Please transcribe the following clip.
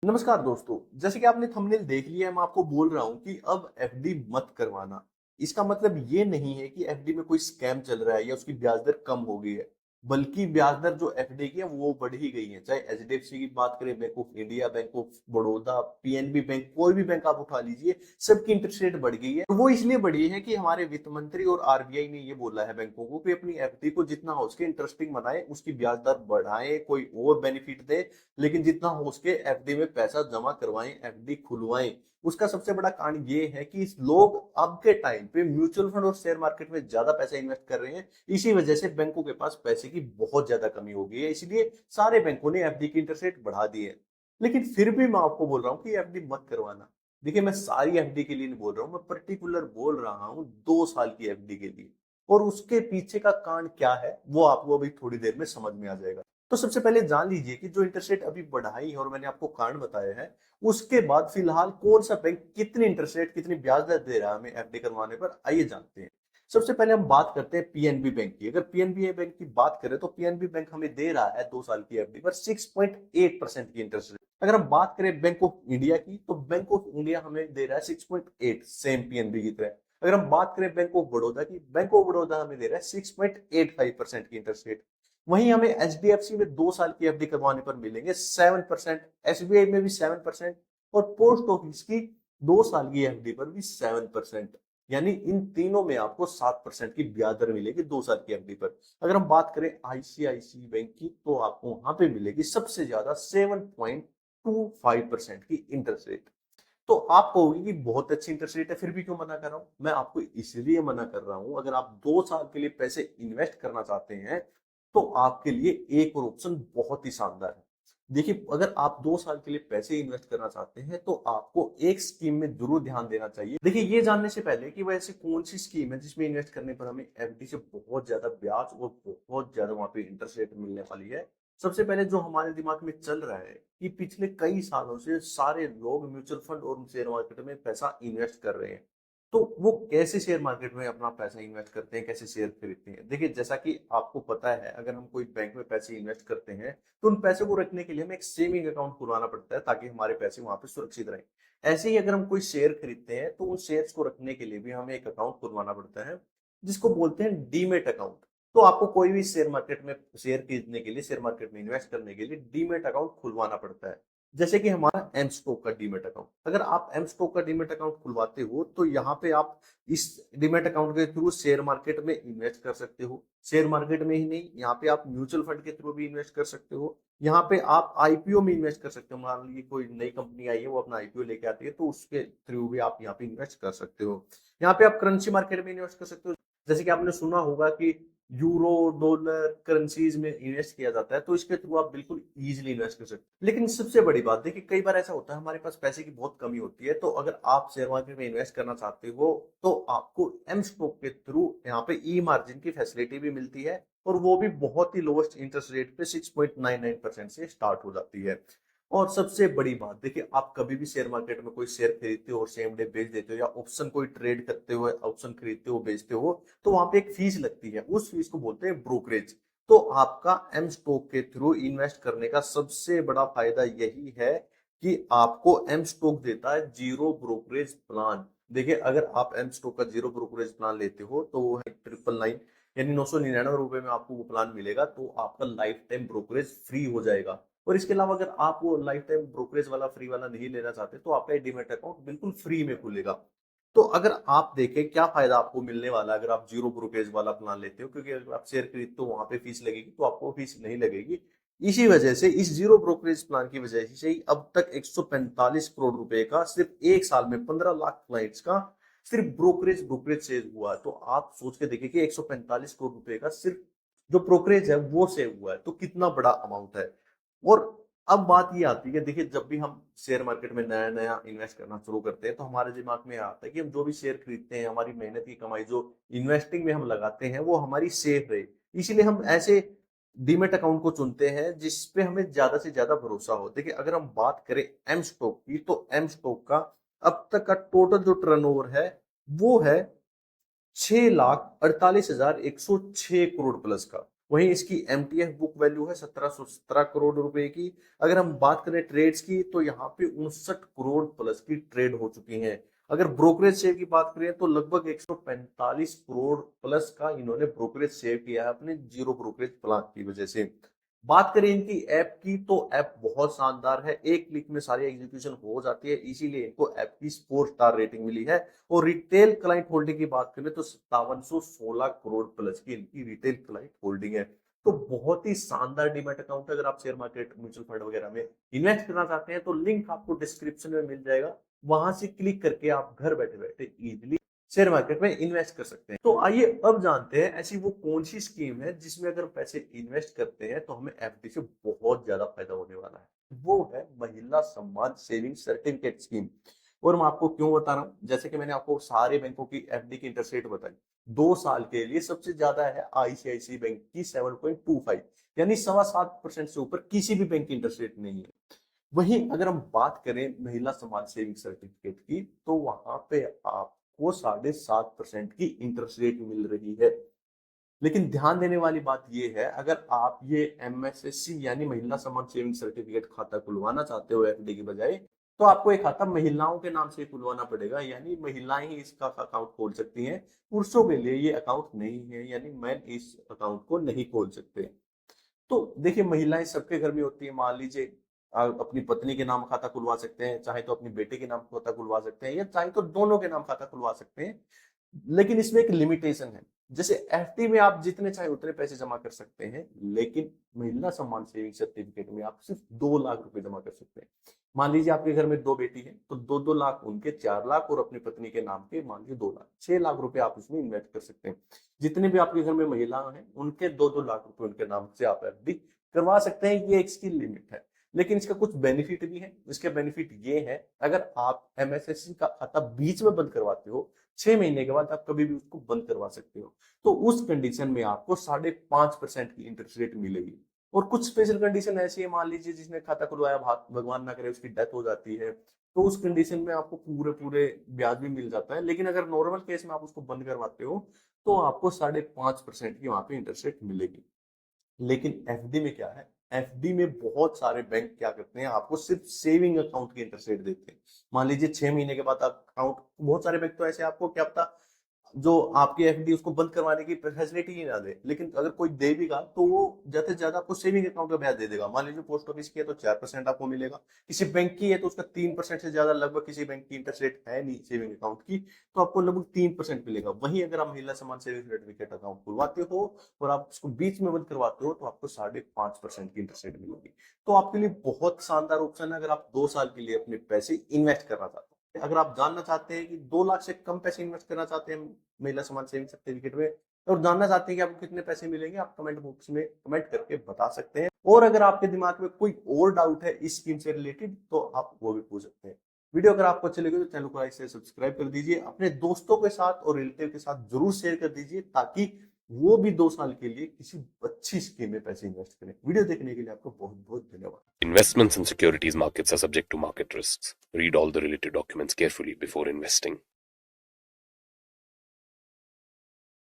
नमस्कार दोस्तों। जैसे कि आपने थंबनेल देख लिया है, मैं आपको बोल रहा हूं कि अब एफडी मत करवाना। इसका मतलब ये नहीं है कि एफडी में कोई स्कैम चल रहा है या उसकी ब्याज दर कम हो गई है, बल्कि ब्याज दर जो एफडी की है वो बढ़ ही गई है। चाहे एचडीएफसी की बात करें, bank of India, bank of Baroda, PNB bank, कोई भी बैंक आप उठा लीजिए, सबकी इंटरेस्ट रेट बढ़ गई है। तो वो इसलिए बढ़ी है कि हमारे वित्त मंत्री और आरबीआई ने ये बोला है बैंकों को कि अपनी एफडी को जितना हो सके इंटरेस्टिंग बनाए, उसकी ब्याज दर बढ़ाएं, कोई और बेनिफिट दे, लेकिन जितना हो सके एफडी में पैसा जमा करवाएं, एफडी खुलवाएं। उसका सबसे बड़ा कारण ये है कि लोग अब के टाइम पे म्यूचुअल फंड और शेयर मार्केट में ज्यादा पैसा इन्वेस्ट कर रहे हैं। इसी वजह से बैंकों के पास पैसे की बहुत ज्यादा कमी हो गई है, इसलिए सारे बैंकों ने एफडी की इंटरेस्ट रेट बढ़ा दी है। लेकिन फिर भी मैं आपको बोल रहा हूँ कि एफडी मत करवाना। देखिए, मैं सारी एफडी के लिए नहीं बोल रहा हूँ, मैं पर्टिकुलर बोल रहा हूँ 2 साल की एफडी के लिए। और उसके पीछे का कारण क्या है वो आपको अभी थोड़ी देर में समझ में आ जाएगा। तो सबसे पहले जान लीजिए कि जो इंटरेस्ट रेट अभी बढ़ाई है और मैंने आपको कारण बताया है, उसके बाद फिलहाल कौन सा बैंक कितनी इंटरेस्ट रेट, कितनी ब्याज दर दे रहा है हमें एफडी करवाने पर, आइए जानते हैं। सबसे पहले हम बात करते हैं पीएनबी बैंक की। अगर पीएनबी बैंक की बात करें तो पीएनबी बैंक हमें दे रहा है 2 साल की एफडी पर 6.8% की इंटरेस्ट रेट। अगर हम बात करें बैंक ऑफ इंडिया की, तो बैंक ऑफ इंडिया हमें दे रहा है 6.8, सेम पीएनबी की तरह। अगर हम बात करें बैंक ऑफ बड़ौदा की, बैंक ऑफ बड़ौदा हमें दे रहा है 6.85% की इंटरेस्ट रेट। वहीं हमें एचडीएफसी में 2 साल की एफडी करवाने पर मिलेंगे 7%, एसबीआई में भी 7%, और पोस्ट ऑफिस की 2 साल की एफडी पर भी 7%। यानी इन तीनों में आपको 7% की ब्याज दर मिलेगी 2 साल की एफडी पर। अगर हम बात करें आईसीआईसी बैंक की, तो आपको वहां पे मिलेगी सबसे ज्यादा 7.25% की इंटरेस्ट रेट। तो आप कहोगे कि बहुत अच्छी इंटरेस्ट रेट है, फिर भी क्यों मना कर रहा हूं? मैं आपको इसलिए मना कर रहा हूं, अगर आप 2 साल के लिए पैसे इन्वेस्ट करना चाहते हैं तो आपके लिए एक और ऑप्शन बहुत ही शानदार है। देखिए, अगर आप 2 साल के लिए पैसे इन्वेस्ट करना चाहते हैं तो आपको एक स्कीम में जरूर ध्यान देना चाहिए। देखिए, ये जानने से पहले कि वैसे कौन सी स्कीम है जिसमें इन्वेस्ट करने पर हमें एफडी से बहुत ज्यादा ब्याज और बहुत ज्यादा वहां पे इंटरेस्ट रेट मिलने वाली है, सबसे पहले जो हमारे दिमाग में चल रहा है कि पिछले कई सालों से सारे लोग म्यूचुअल फंड और शेयर मार्केट में पैसा इन्वेस्ट कर रहे हैं। तो वो कैसे शेयर मार्केट में अपना पैसा इन्वेस्ट करते हैं, कैसे शेयर खरीदते हैं? देखिए, जैसा कि आपको पता है, अगर हम कोई बैंक में पैसे इन्वेस्ट करते हैं तो उन पैसे को रखने के लिए हमें एक सेविंग अकाउंट खुलवाना पड़ता है ताकि हमारे पैसे वहां पे सुरक्षित रहें। ऐसे ही अगर हम कोई शेयर खरीदते हैं तो उन शेयर्स को रखने के लिए भी हमें एक अकाउंट खुलवाना पड़ता है, जिसको बोलते हैं डीमेट अकाउंट। तो आपको कोई भी शेयर मार्केट में शेयर खरीदने के लिए, शेयर मार्केट में इन्वेस्ट करने के लिए डीमेट अकाउंट खुलवाना पड़ता है। जैसे कि हमारा एम स्टॉक का डीमेट अकाउंट। अगर आप एम स्टॉक का डीमेट अकाउंट खुलवाते हो तो यहाँ पे आप इस डीमेट अकाउंट के थ्रू शेयर मार्केट में इन्वेस्ट कर सकते हो। शेयर मार्केट में ही नहीं, यहाँ पे आप म्यूचुअल फंड के थ्रू भी इन्वेस्ट कर सकते हो। यहाँ पे आप आईपीओ में इन्वेस्ट कर सकते हो। मान लीजिए कोई नई कंपनी आई है, वो अपना आईपीओ लेके आती है, तो उसके थ्रू भी आप यहाँ पे इन्वेस्ट कर सकते हो। यहाँ पे आप करेंसी मार्केट में इन्वेस्ट कर सकते हो। जैसे कि आपने सुना होगा कि यूरो, डॉलर करेंसीज में इन्वेस्ट किया जाता है, तो इसके थ्रू आप बिल्कुल इजीली इन्वेस्ट कर सकते हैं। लेकिन सबसे बड़ी बात देखिए, कई बार ऐसा होता है हमारे पास पैसे की बहुत कमी होती है, तो अगर आप शेयर मार्केट में इन्वेस्ट करना चाहते हो तो आपको एम स्टॉक के थ्रू यहाँ पे ई मार्जिन की फैसिलिटी भी मिलती है, और वो भी बहुत ही लोएस्ट इंटरेस्ट रेट पे 6.99% से स्टार्ट हो जाती है। और सबसे बड़ी बात देखिए, आप कभी भी शेयर मार्केट में कोई शेयर खरीदते हो और सेम डे बेच देते हो, या ऑप्शन कोई ट्रेड करते हो, ऑप्शन खरीदते हो बेचते हो, तो वहां पे एक फीस लगती है, उस फीस को बोलते हैं ब्रोकरेज। तो आपका एम स्टॉक के थ्रू इन्वेस्ट करने का सबसे बड़ा फायदा यही है कि आपको एम स्टॉक देता है जीरो ब्रोकरेज प्लान। देखिए, अगर आप एम स्टॉक का जीरो ब्रोकरेज प्लान लेते हो तो वो है 999, यानी 999 रुपए में आपको वो प्लान मिलेगा, तो आपका लाइफ टाइम ब्रोकरेज फ्री हो जाएगा। और इसके अलावा अगर आप वो लाइफ टाइम ब्रोकरेज वाला फ्री वाला नहीं लेना चाहते तो आपका डीमैट अकाउंट बिल्कुल फ्री में खुलेगा। तो अगर आप देखें क्या फायदा आपको मिलने वाला है अगर आप जीरो ब्रोकरेज वाला प्लान लेते हो, क्योंकि अगर आप शेयर खरीदते हो वहां पे फीस लगेगी, तो आपको फीस नहीं लगेगी। इसी वजह से, इस जीरो ब्रोकरेज प्लान की वजह से ही अब तक 145 करोड़ रुपए का सिर्फ एक साल में 15 लाख क्लाइंट्स का सिर्फ ब्रोकरेज ब्रोकरेज सेव हुआ है। तो आप सोच के देखिए कि 145 करोड़ रुपए का सिर्फ जो ब्रोकरेज है वो सेव हुआ है, तो कितना बड़ा अमाउंट है। और अब बात ये आती है, देखिए, जब भी हम शेयर मार्केट में नया नया इन्वेस्ट करना शुरू करते हैं तो हमारे दिमाग में आता है कि हम जो भी शेयर खरीदते हैं, हमारी मेहनत की कमाई जो इन्वेस्टिंग में हम लगाते हैं वो हमारी सेफ रहे। इसीलिए हम ऐसे डीमेट अकाउंट को चुनते हैं जिसपे हमें ज्यादा से ज्यादा भरोसा हो। देखिए, अगर हम बात करें एम स्टॉक की, तो एम स्टॉक का अब तक का टोटल जो टर्नओवर है वो है 6,48,106 करोड़ प्लस का। वहीं इसकी एमटीएफ बुक वैल्यू है 1717 करोड़ रुपए की। अगर हम बात करें ट्रेड्स की तो यहाँ पे 59 करोड़ प्लस की ट्रेड हो चुकी है। अगर ब्रोकरेज शेयर की बात करें तो लगभग 145 करोड़ प्लस का इन्होंने ब्रोकरेज शेयर किया है अपने जीरो ब्रोकरेज प्लान की वजह से। बात करें इनकी ऐप की तो ऐप बहुत शानदार है, एक क्लिक में सारी एग्जीक्यूशन हो जाती है, इसीलिए इनको ऐप की 4 स्टार रेटिंग मिली है। और रिटेल क्लाइंट होल्डिंग की बात करें तो 5716 करोड़ प्लस की इनकी रिटेल क्लाइंट होल्डिंग है। तो बहुत ही शानदार डीमैट अकाउंट है। अगर आप शेयर मार्केट म्यूचुअल फंड वगैरह में इन्वेस्ट करना चाहते हैं तो लिंक आपको डिस्क्रिप्शन में मिल जाएगा, वहां से क्लिक करके आप घर बैठे बैठे इजिली शेयर मार्केट में इन्वेस्ट कर सकते हैं। तो आइए अब जानते हैं ऐसी वो कौन सी स्कीम है जिसमें अगर पैसे इन्वेस्ट करते हैं तो हमें एफडी से बहुत ज्यादा फायदा होने वाला है। वो है महिला सम्मान सेविंग सर्टिफिकेट स्कीम। और मैं आपको क्यों बता रहा हूं, जैसे कि मैंने आपको सारे बैंकों की एफडी की इंटरेस्ट रेट बताई, 2 साल के लिए सबसे ज्यादा है आईसीआईसी बैंक की 7.25, यानी 7.25% से ऊपर किसी भी बैंक की इंटरेस्ट रेट नहीं है। वहीं अगर हम बात करें महिला सम्मान सेविंग सर्टिफिकेट की तो वहां पे आपको 7.5% की इंटरेस्ट रेट मिल रही है। लेकिन ध्यान देने वाली बात यह है, अगर आप ये एमएसएससी यानी महिला सम्मान सेविंग सर्टिफिकेट खाता खुलवाना चाहते हो एफडी की बजाय, तो आपको एक खाता महिलाओं के नाम से खुलवाना पड़ेगा, यानी महिलाएं ही इसका अकाउंट खोल सकती हैं। पुरुषों के लिए ये अकाउंट नहीं है, यानी मैन इस अकाउंट को नहीं खोल सकते। तो देखिए महिलाएं सबके घर में होती है, मान लीजिए आप अपनी पत्नी के नाम खाता खुलवा सकते हैं, चाहे तो अपनी बेटे के नाम खाता खुलवा सकते हैं, या चाहे तो दोनों के नाम खाता खुलवा सकते हैं। लेकिन इसमें एक लिमिटेशन है, जैसे एफडी में आप जितने चाहे उतने पैसे जमा कर सकते हैं, लेकिन महिला सम्मान सेविंग सर्टिफिकेट में आप सिर्फ 2 लाख रुपए जमा कर सकते हैं। मान लीजिए आपके घर में 2 बेटी है तो 2-2 लाख उनके, 4 लाख, और अपनी पत्नी के नाम के मान लीजिए 2 लाख, 6 लाख रुपए आप इसमें इन्वेस्ट कर सकते हैं। जितने भी आपके घर में महिलाएं हैं उनके 2-2 लाख रुपए उनके नाम से आप एफडी करवा सकते हैं, ये इसकी लिमिट है। लेकिन इसका कुछ बेनिफिट भी है। इसके बेनिफिट ये है, अगर आप एमएसएससी का खाता बीच में बंद करवाते हो, 6 महीने के बाद आप कभी भी उसको बंद करवा सकते हो, तो उस कंडीशन में आपको 5.5% की इंटरेस्ट रेट मिलेगी। और कुछ स्पेशल कंडीशन ऐसी है, मान लीजिए जिसने खाता खुलवाया, भगवान ना करे उसकी डेथ हो जाती है, तो उस कंडीशन में आपको पूरे पूरे ब्याज भी मिल जाता है। लेकिन अगर नॉर्मल केस में आप उसको बंद करवाते हो तो आपको 5.5% की वहां पे इंटरेस्ट रेट मिलेगी। लेकिन एफडी में क्या है, एफडी में बहुत सारे बैंक क्या करते हैं, आपको सिर्फ सेविंग अकाउंट की इंटरेस्ट रेट देते हैं। मान लीजिए 6 महीने के बाद आप अकाउंट, बहुत सारे बैंक तो ऐसे आपको क्या पता जो आपकी एफडी उसको बंद करवाने की फैसिलिटी ही ना दे, लेकिन अगर कोई दे भी गा तो वो ज्यादा से ज्यादा आपको सेविंग अकाउंट का ब्याज दे देगा। मान लीजिए पोस्ट ऑफिस की है तो 4% आपको मिलेगा, किसी बैंक की है तो उसका 3% से ज्यादा, लगभग किसी बैंक की इंटरेस्ट रेट है नहीं सेविंग अकाउंट की, तो आपको लगभग 3% मिलेगा। वहीं अगर आप महिला सम्मान सेविंग सर्टिफिकेट अकाउंट खुलवाते हो और आप उसको बीच में बंद करवाते हो तो आपको 5.5% की इंटरेस्ट रेट मिलेगी। तो आपके लिए बहुत शानदार ऑप्शन है अगर आप 2 साल के लिए अपने पैसे इन्वेस्ट करना चाहते हैं। अगर आप जानना चाहते हैं कि 2 लाख से कम पैसे इन्वेस्ट करना चाहते हैं महिला समाज सेविंग सर्टिफिकेट में, और जानना चाहते हैं कि आपको कितने पैसे मिलेंगे, आप कमेंट बॉक्स में कमेंट करके बता सकते हैं। और अगर आपके दिमाग में कोई और डाउट है इस स्कीम से रिलेटेड तो आप वो भी पूछ सकते हैं। वीडियो अगर आपको अच्छी लगी तो चैनल को लाइक से सब्सक्राइब कर दीजिए, अपने दोस्तों के साथ और रिलेटिव के साथ जरूर शेयर कर दीजिए, ताकि वो भी 2 साल के लिए किसी अच्छी स्कीम में पैसे इन्वेस्ट करें। वीडियो देखने के लिए आपको बहुत बहुत धन्यवाद। Investments in securities markets are subject to market risks. Read all the related documents carefully before investing.